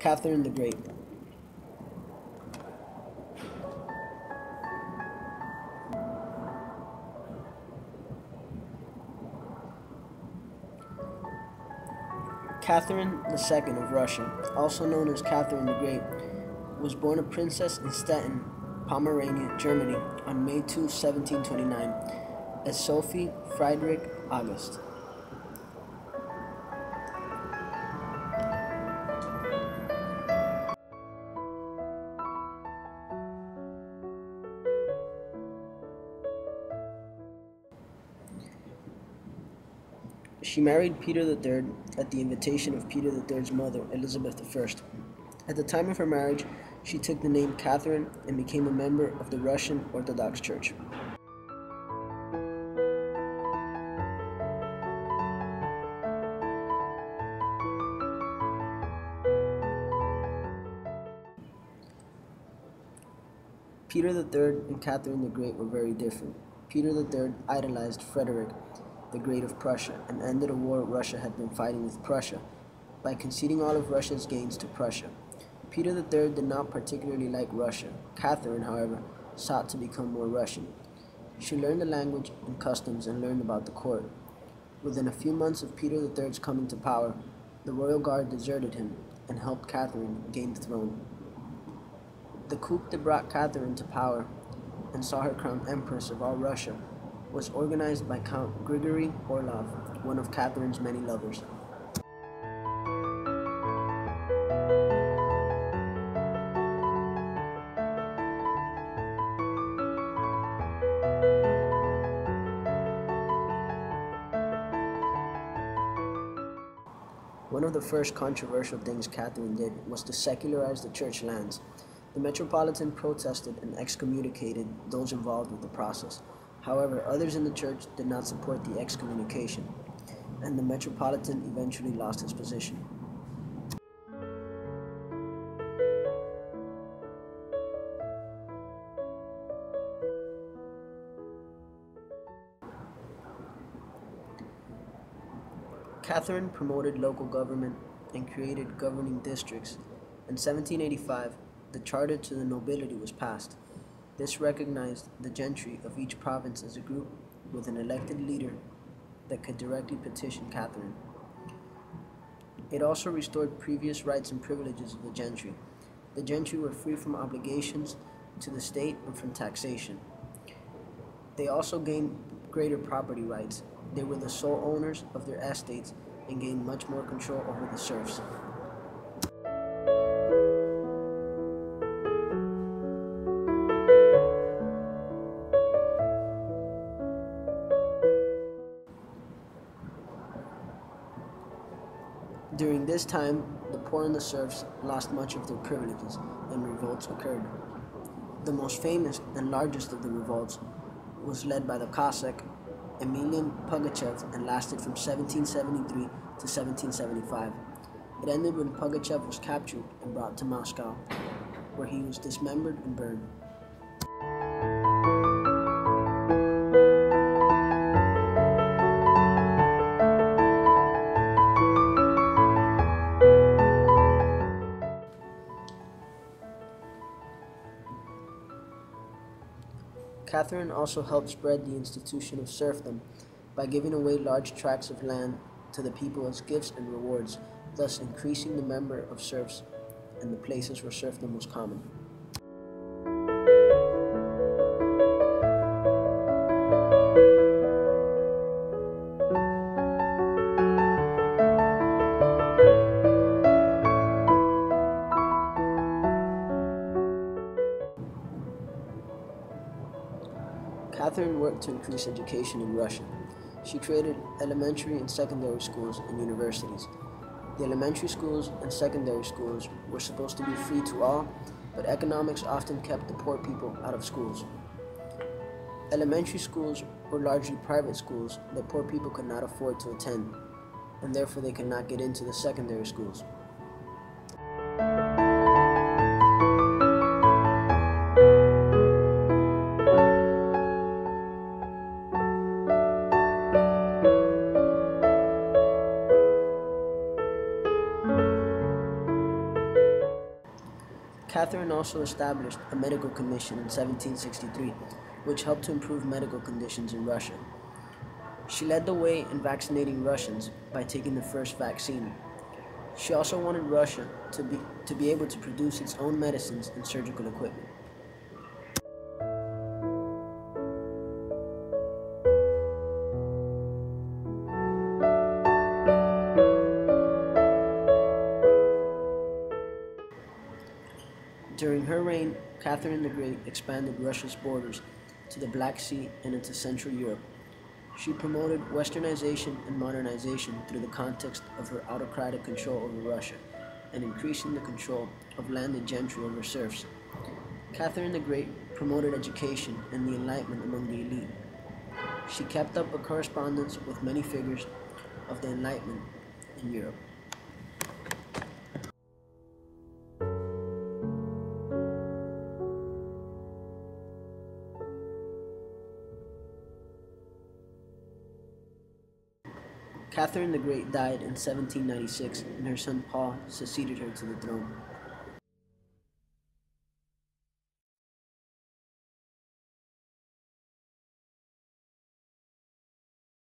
Catherine the Great. Catherine II of Russia, also known as Catherine the Great, was born a princess in Stettin, Pomerania, Germany, on May 2, 1729, as Sophie Friedrich August. She married Peter III at the invitation of Peter III's mother, Elizabeth I. At the time of her marriage, she took the name Catherine and became a member of the Russian Orthodox Church. Peter III and Catherine the Great were very different. Peter III idolized Frederick the Great of Prussia and ended a war Russia had been fighting with Prussia by conceding all of Russia's gains to Prussia. Peter III did not particularly like Russia. Catherine, however, sought to become more Russian. She learned the language and customs and learned about the court. Within a few months of Peter III's coming to power, the royal guard deserted him and helped Catherine gain the throne. The coup that brought Catherine to power and saw her crowned Empress of all Russia was organized by Count Grigory Orlov, one of Catherine's many lovers. One of the first controversial things Catherine did was to secularize the church lands. The Metropolitan protested and excommunicated those involved with the process. However, others in the church did not support the excommunication, and the Metropolitan eventually lost his position. Catherine promoted local government and created governing districts. In 1785, the charter to the nobility was passed. This recognized the gentry of each province as a group with an elected leader that could directly petition Catherine. It also restored previous rights and privileges of the gentry. The gentry were free from obligations to the state and from taxation. They also gained greater property rights. They were the sole owners of their estates and gained much more control over the serfs. During this time, the poor and the serfs lost much of their privileges, and revolts occurred. The most famous and largest of the revolts was led by the Cossack Emelian Pugachev and lasted from 1773 to 1775. It ended when Pugachev was captured and brought to Moscow, where he was dismembered and burned. Catherine also helped spread the institution of serfdom by giving away large tracts of land to the people as gifts and rewards, thus increasing the number of serfs in the places where serfdom was common. Catherine worked to increase education in Russia. She created elementary and secondary schools and universities. The elementary schools and secondary schools were supposed to be free to all, but economics often kept the poor people out of schools. Elementary schools were largely private schools that poor people could not afford to attend, and therefore they could not get into the secondary schools. Catherine also established a medical commission in 1763, which helped to improve medical conditions in Russia. She led the way in vaccinating Russians by taking the first vaccine. She also wanted Russia to be able to produce its own medicines and surgical equipment. During her reign, Catherine the Great expanded Russia's borders to the Black Sea and into Central Europe. She promoted westernization and modernization through the context of her autocratic control over Russia and increasing the control of landed gentry over serfs. Catherine the Great promoted education and the Enlightenment among the elite. She kept up a correspondence with many figures of the Enlightenment in Europe. Catherine the Great died in 1796, and her son Paul succeeded her to the throne.